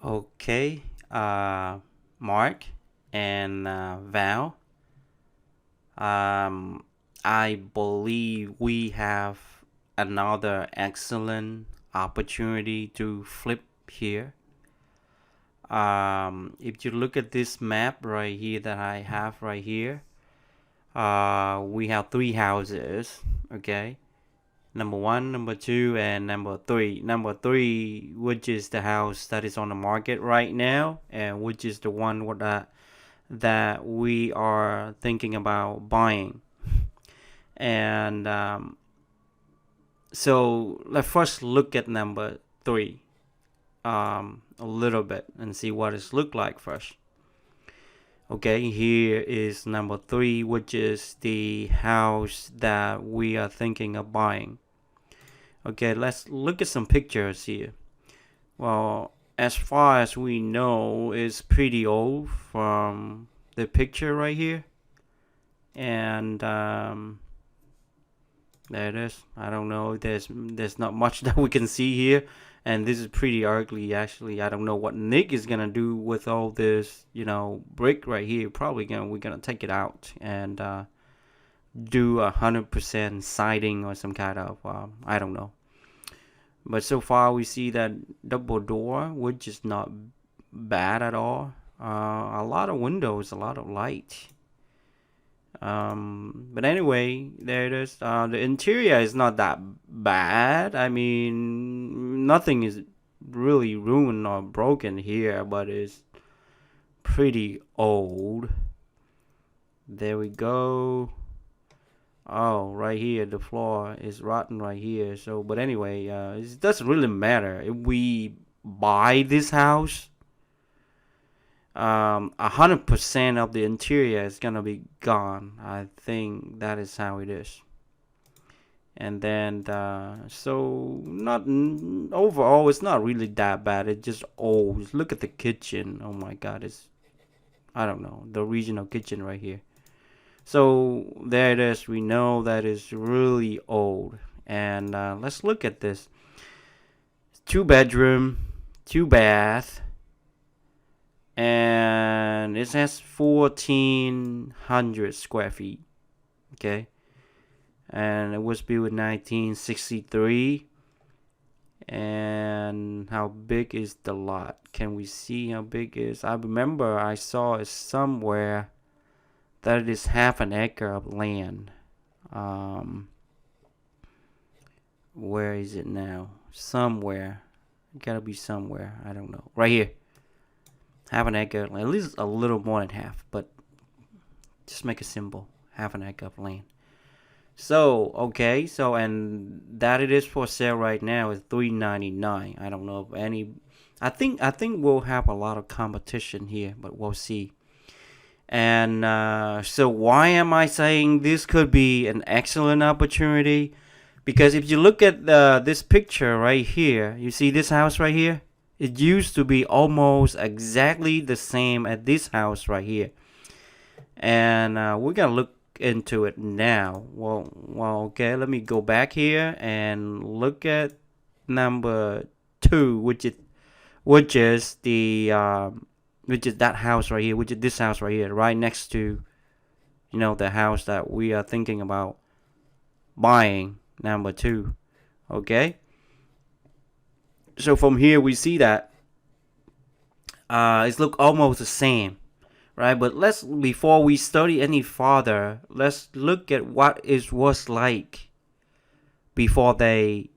Okay, Mark and Val. Um, I believe we have another excellent opportunity to flip here. If you look at this map right here that I have right here, we have three houses. Okay, number one, number two, and number three. Number three, which is the house that is on the market right now, and which is the one that we are thinking about buying. And so let's first look at number three a little bit and see what it's look like first. Okay, here is number three, which is the house that we are thinking of buying. Okay, let's look at some pictures here. Well, as far as we know, it's pretty old from the picture right here. And there it is. I don't know. There's not much that we can see here, and this is pretty ugly actually. I don't know what Nick is gonna do with all this, brick right here. Probably we're gonna take it out and do 100% siding or some kind of I don't know. But so far we see that double door, which is not bad at all. A lot of windows, a lot of light. But anyway, there it is. The interior is not that bad. I mean, nothing is really ruined or broken here, but it's pretty old. There we go. Oh, right here, the floor is rotten right here. So, but anyway, it doesn't really matter if we buy this house. 100% of the interior is gonna be gone. I think that is how it is. And then so not overall, it's not really that bad. It's just old. Look at the kitchen. Oh my God, it's I don't know, the original kitchen right here. So there it is. We know that is really old. And let's look at this. 2 bedroom, 2 bath, and it has 1,400 square feet. Okay, and it was built in 1963. And how big is the lot? Can we see how big it is? I remember I saw it somewhere that it is half an acre of land. Um, where is it now? Somewhere. It gotta be somewhere. I don't know. Right here. Half an acre, at least a little more than half, but just make a symbol. Half an acre of land. So okay, so and that it is for sale right now is $399. I don't know if any. I think we'll have a lot of competition here, but we'll see. And so why am I saying this could be an excellent opportunity? Because if you look at this picture right here, you see this house right here. It used to be almost exactly the same as this house right here, and we're gonna look into it now. Well, okay. Let me go back here and look at number two, which is the which is that house right here, which is this house right here, right next to the house that we are thinking about buying, number two. Okay. So from here we see that it's look almost the same, right? But let's before we study any further, let's look at what it was like before they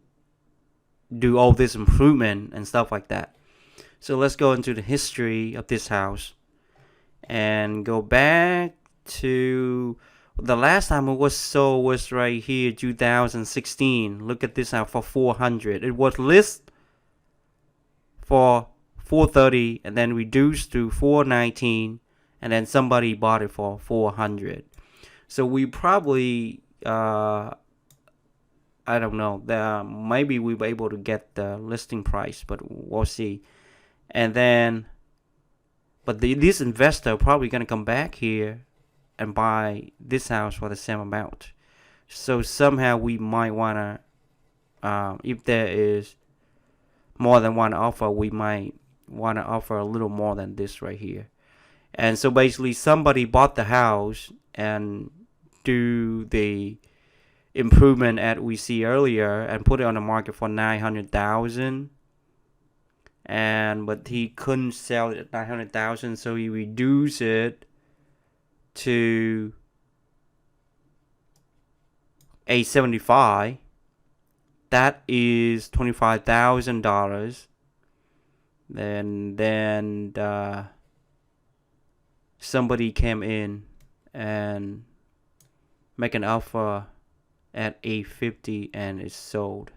do all this improvement and stuff like that. So let's go into the history of this house and go back to the last time it was sold was right here, 2016. Look at this house for 400. It was listed for 430 and then reduced to 419, and then somebody bought it for 400. So we probably I don't know, maybe we were able to get the listing price, but we'll see. And then but this investor probably gonna come back here and buy this house for the same amount. So somehow we might wanna if there is more than one offer, we might want to offer a little more than this right here. And so basically somebody bought the house and do the improvement as we see earlier and put it on the market for 900,000, and but he couldn't sell it at 900,000, so he reduced it to 875. That is $25,000. Then somebody came in and make an offer at 850 and it's sold.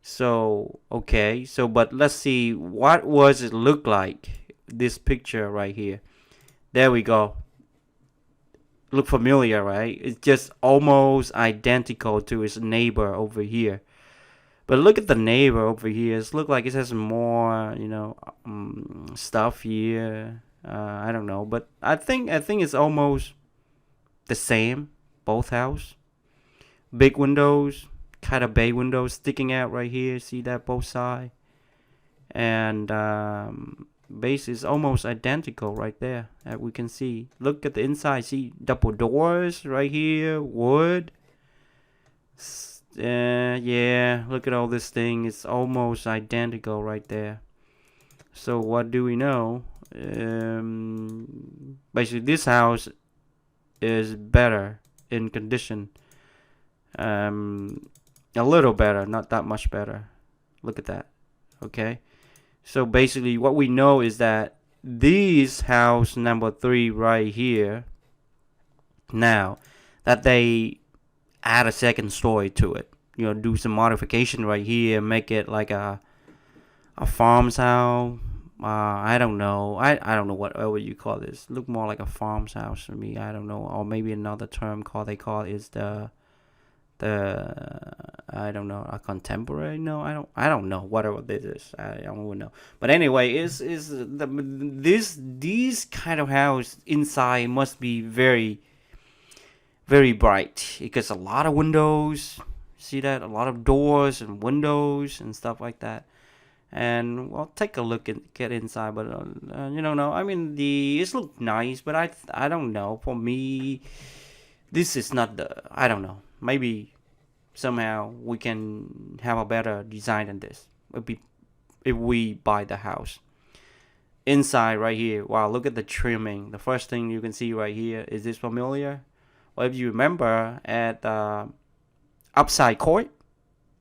So okay, so but let's see what was it look like. This picture right here. There we go. Look familiar, right? It's just almost identical to its neighbor over here. But look at the neighbor over here. It looks like it has more, stuff here. I don't know, but I think it's almost the same. Both house, big windows, kind of bay windows sticking out right here. See that both side, and base is almost identical right there. As we can see. Look at the inside. See double doors right here. Wood. Yeah, look at all this thing. It's almost identical right there. So what do we know? Basically, this house is better in condition. A little better, not that much better. Look at that. Okay. So basically, what we know is that this house number 3 right here, now that they add a second story to it, do some modification right here, make it like a farmhouse. I don't know. I don't know what you call this. Look more like a farmhouse to me. I don't know, or maybe another term they call is the I don't know, a contemporary. No, I don't know whatever this is. I don't know. But anyway, these kind of house inside must be very, very bright because a lot of windows. See that? A lot of doors and windows and stuff like that. And well, take a look and get inside. But no, I mean it look nice, but I don't know. For me, this is not I don't know. Maybe somehow we can have a better design than this. If we buy the house. Inside right here. Wow, look at the trimming. The first thing you can see right here, is this familiar? Well, if you remember at Upside Court,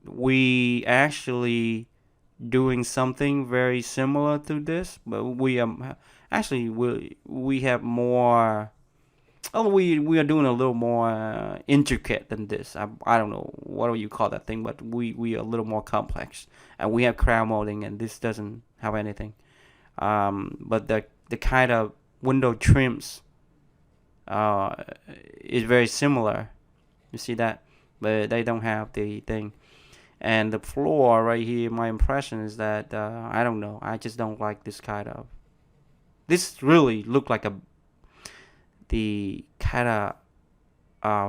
we actually doing something very similar to this, but we have more. Oh, we are doing a little more intricate than this. I don't know what do you call that thing, but we are a little more complex, and we have crown molding, and this doesn't have anything. But the kind of window trims is very similar. You see that, but they don't have the thing. And the floor right here, my impression is that I don't know. I just don't like this kind of. This really look like the kind of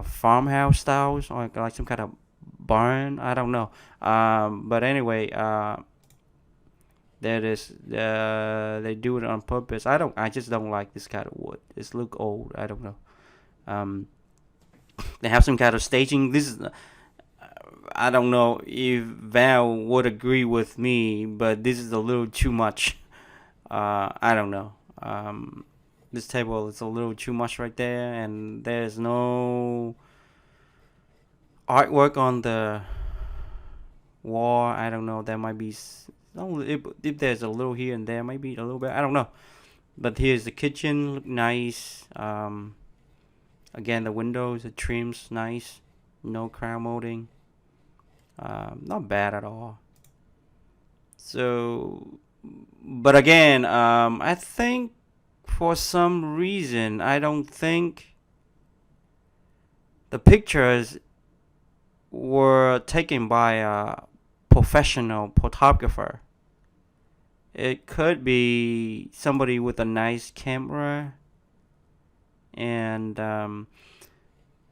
farmhouse styles, or like some kind of barn. I don't know. But anyway, there is. They do it on purpose. I just don't like this kind of wood. It's look old. I don't know. They have some kind of staging. This is. I don't know if Val would agree with me, but this is a little too much. I don't know. This table is a little too much right there, and there's no artwork on the wall. I don't know. There might be. If there's a little here and there, maybe a little bit. I don't know. But here's the kitchen. Look nice. Again, the windows, the trims, nice. No crown molding. Not bad at all. So, but again, I think for some reason, I don't think the pictures were taken by a professional photographer. It could be somebody with a nice camera, and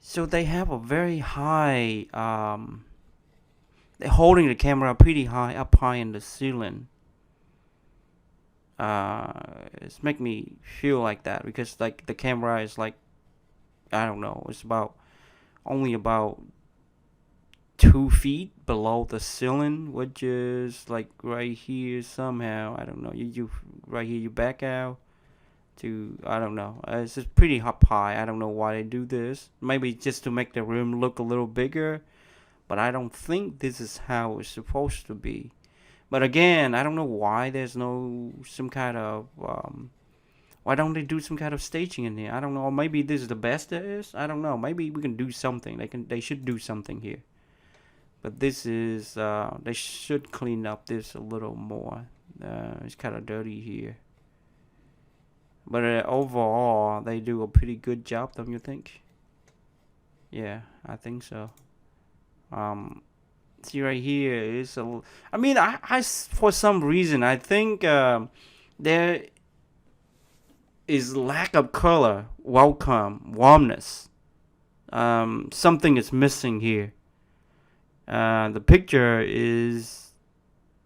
so they have a very high. They're holding the camera pretty high, up high in the ceiling. it's make me feel like that because like the camera is like, I don't know, it's about only about 2 feet below the ceiling, which is like right here somehow. I don't know. You right here, you back out to, I don't know. It's just pretty up high. I don't know why they do this. Maybe just to make the room look a little bigger, but I don't think this is how it's supposed to be. But again, I don't know why there's no some kind of why don't they do some kind of staging in here? I don't know. Or maybe this is the best there is. I don't know. Maybe we can do something. They should do something here. But this is they should clean up this a little more. It's kind of dirty here. But overall, they do a pretty good job, don't you think? Yeah, I think so. Um, See right here is a. I mean, for some reason I think there is lack of color, welcome, warmness. Something is missing here. The picture is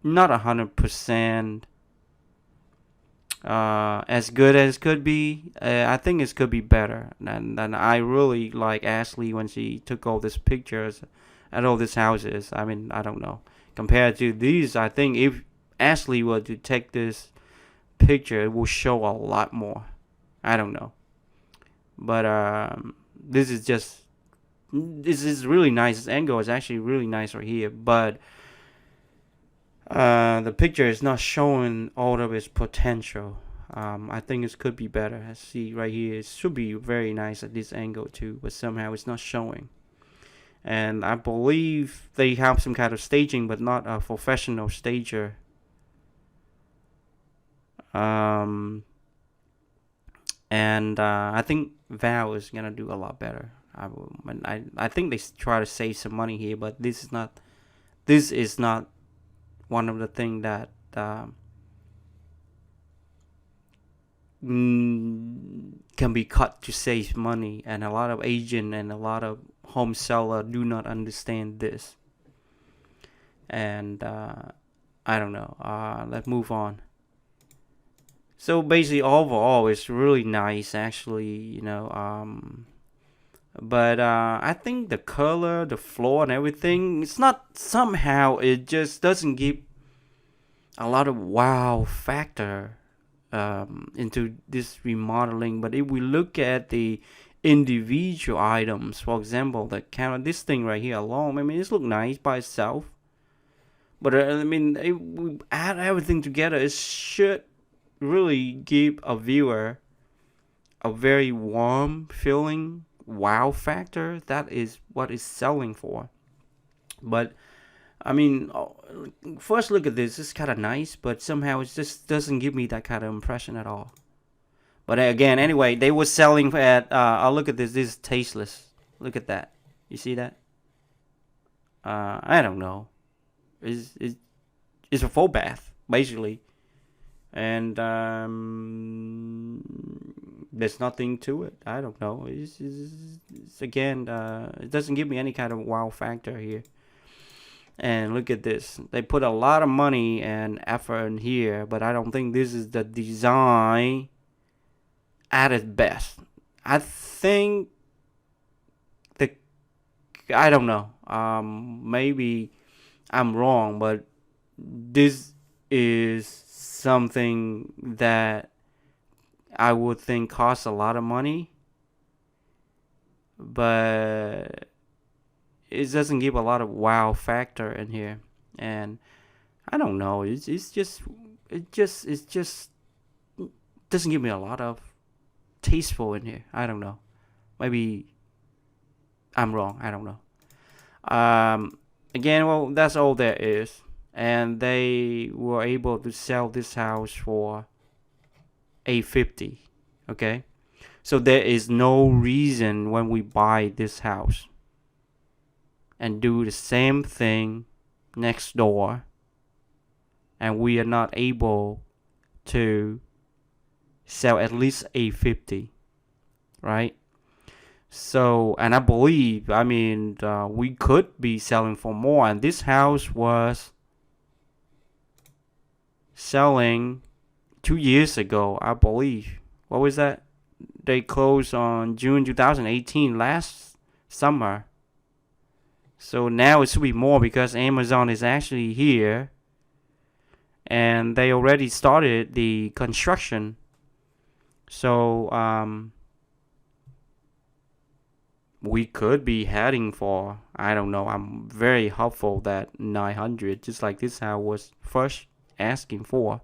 not 100% as good as could be. I think it could be better. And I really like Ashley when she took all these pictures at all these houses. I mean, I don't know. Compared to these, I think if Ashley were to take this picture, it will show a lot more. I don't know. But this is really nice. This angle is actually really nice right here. But the picture is not showing all of its potential. I think it could be better. I see right here, it should be very nice at this angle too, but somehow it's not showing. And I believe they have some kind of staging, but not a professional stager. And I think Val is gonna do a lot better. I think they try to save some money here, but this is not one of the things that can be cut to save money, and a lot of agent and a lot of home seller do not understand this. And I don't know. Let's move on. So basically, overall, it's really nice, actually. But I think the color, the floor, and everything, it's not somehow. It just doesn't give a lot of wow factor into this remodeling. But if we look at the individual items, for example, the counter, this thing right here alone, I mean, this look nice by itself. But I mean, if we add everything together, it should really give a viewer a very warm feeling, wow factor. That is what it's selling for. But I mean, first look at this. It's kind of nice, but somehow it just doesn't give me that kind of impression at all. But again, anyway, they were selling at. Oh, look at this. This is tasteless. Look at that. You see that? I don't know. It's a full bath basically, and there's nothing to it. I don't know. It's again, it doesn't give me any kind of wow factor here. And look at this. They put a lot of money and effort in here, but I don't think this is the design at its best. I think I don't know. Maybe I'm wrong, but this is something that I would think costs a lot of money, but it doesn't give a lot of wow factor in here. And I don't know. It just doesn't give me a lot of tasteful in here. I don't know. Maybe I'm wrong. I don't know. Again, well, that's all there is. And they were able to sell this house for $850. Okay? So there is no reason when we buy this house and do the same thing next door and we are not able to sell at least $850, right? So, and I believe, I mean, we could be selling for more, and this house was selling 2 years ago, I believe. What was that? They closed on June 2018, last summer. So now it should be more because Amazon is actually here and they already started the construction. So we could be heading for, I don't know, I'm very hopeful that 900, just like this house was first asking for.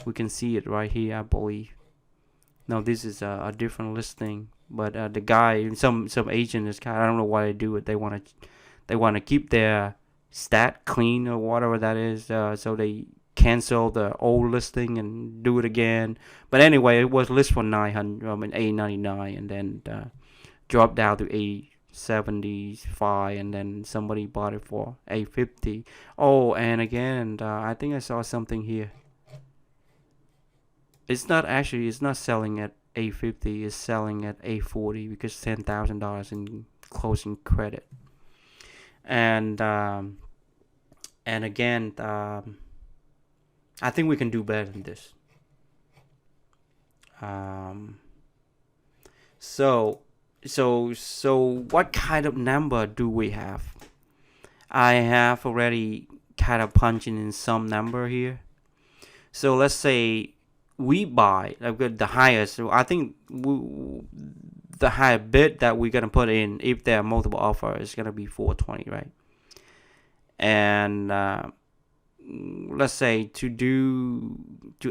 We can see it right here, I believe. No, this is a different listing, but the guy, some agent is kind, I don't know why they do it. They want to keep their stat clean or whatever that is, so they cancel the old listing and do it again. But anyway, it was listed for 900, $899, and then dropped down to $875, and then somebody bought it for $850. Oh, and again, I think I saw something here. It's not selling at $850. It's selling at $840 because $10,000 in closing credit. And again, I think we can do better than this. So what kind of number do we have? I have already kind of punching in some number here. So let's say we buy the highest. So I think the higher bid that we're gonna put in, if there are multiple offers, is gonna be $420, right? And let's say to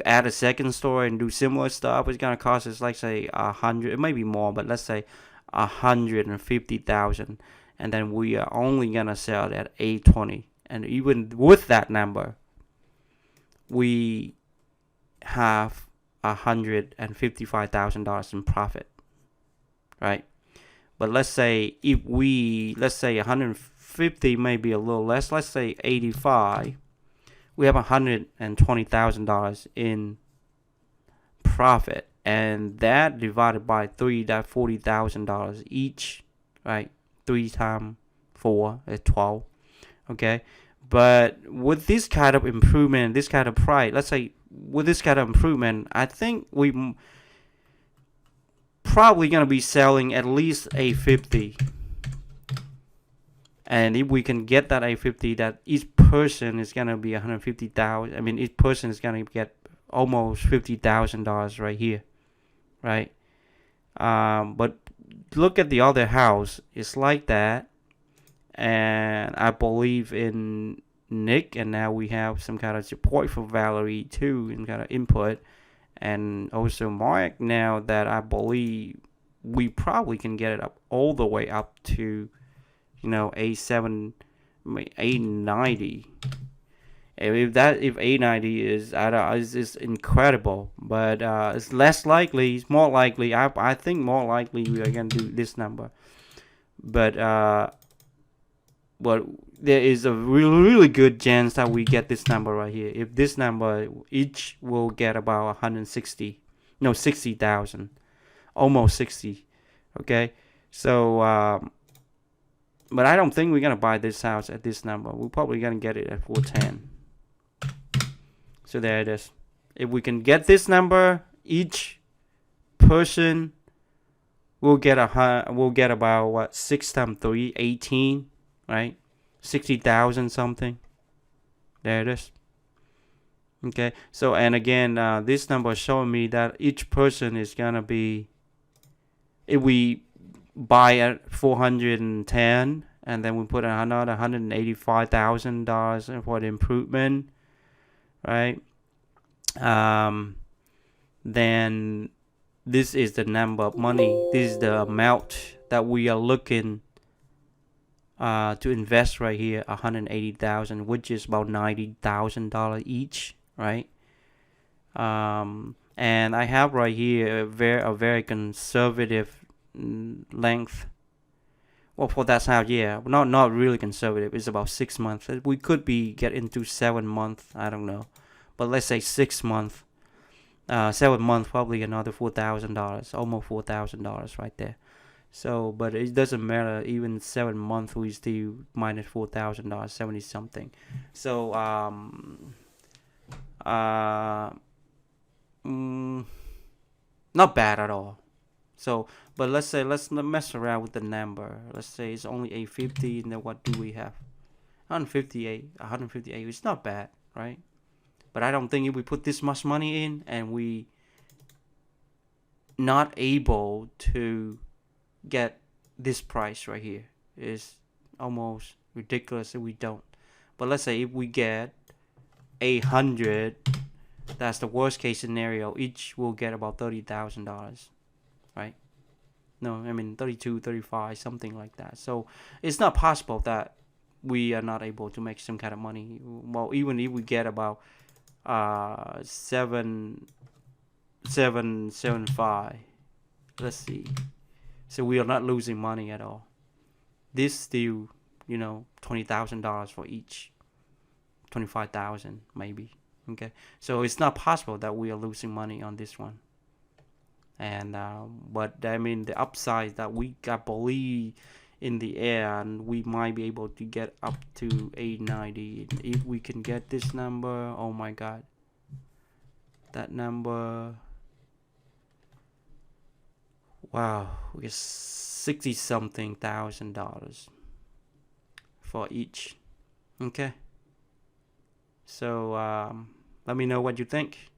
add a second story and do similar stuff, it's gonna cost us, like, say 100. It may be more, but let's say 150,000, and then we are only gonna sell it at $820. And even with that number, we have $155,000 in profit, right? But let's say 150, maybe a little less. Let's say 85. We have $120,000 in profit, and that divided by 3, that $40,000 each, right? 3 times 4 is 12. Okay, but with this kind of improvement, this kind of price, let's say with this kind of improvement, I think we probably gonna be selling at least $850. And if we can get that $850, that each person is gonna be $150,000. I mean, each person is gonna get almost $50,000 right here, right? But look at the other house; it's like that. And I believe in Nick, and now we have some kind of support for Valerie too, and kind of input, and also Mark. Now that I believe we probably can get it up all the way up to, $890. If $890 is incredible, but it's less likely. It's more likely. I think more likely we are gonna do this number, but there is a really good chance that we get this number right here. If this number, each will get about 60,000, almost 60. Okay, so but I don't think we're gonna buy this house at this number. We're probably gonna get it at 410. So there it is. If we can get this number, each person will get about 6 times 3, 18. Right, 60,000 something. There it is. Okay, so and again, this number is showing me that each person is gonna be, if we buy at 410, and then we put another $185,000 for the improvement, right? Then this is the number of money. This is the amount that we are looking to invest right here, $180,000, which is about $90,000 each, right? And I have right here a very conservative length. Well, for that house, yeah, not really conservative. It's about 6 months. We could get into 7 months. I don't know, but let's say 6 months. 7 months, probably another $4,000, almost $4,000 right there. So, but it doesn't matter. Even 7 months, we still minus $4,000, 70 something. So, mm, not bad at all. So, but let's not mess around with the number. Let's say it's only 850, and then what do we have? 158, 158. It's not bad, right? But I don't think if we put this much money in and we not able to get this price right here, is almost ridiculous if we don't. But let's say if we get 800, that's the worst case scenario. Each will get about $30,000, right? No, I mean 32, 35, something like that. So it's not possible that we are not able to make some kind of money. Well, even if we get about 775, let's see. So we are not losing money at all. This still, $20,000 for each, 25,000 maybe. Okay, so it's not possible that we are losing money on this one. And but I mean the upside that we got believe in the air, and we might be able to get up to 890 if we can get this number. Oh my god, that number, wow, we get 60 something thousand dollars for each. Okay, so let me know what you think.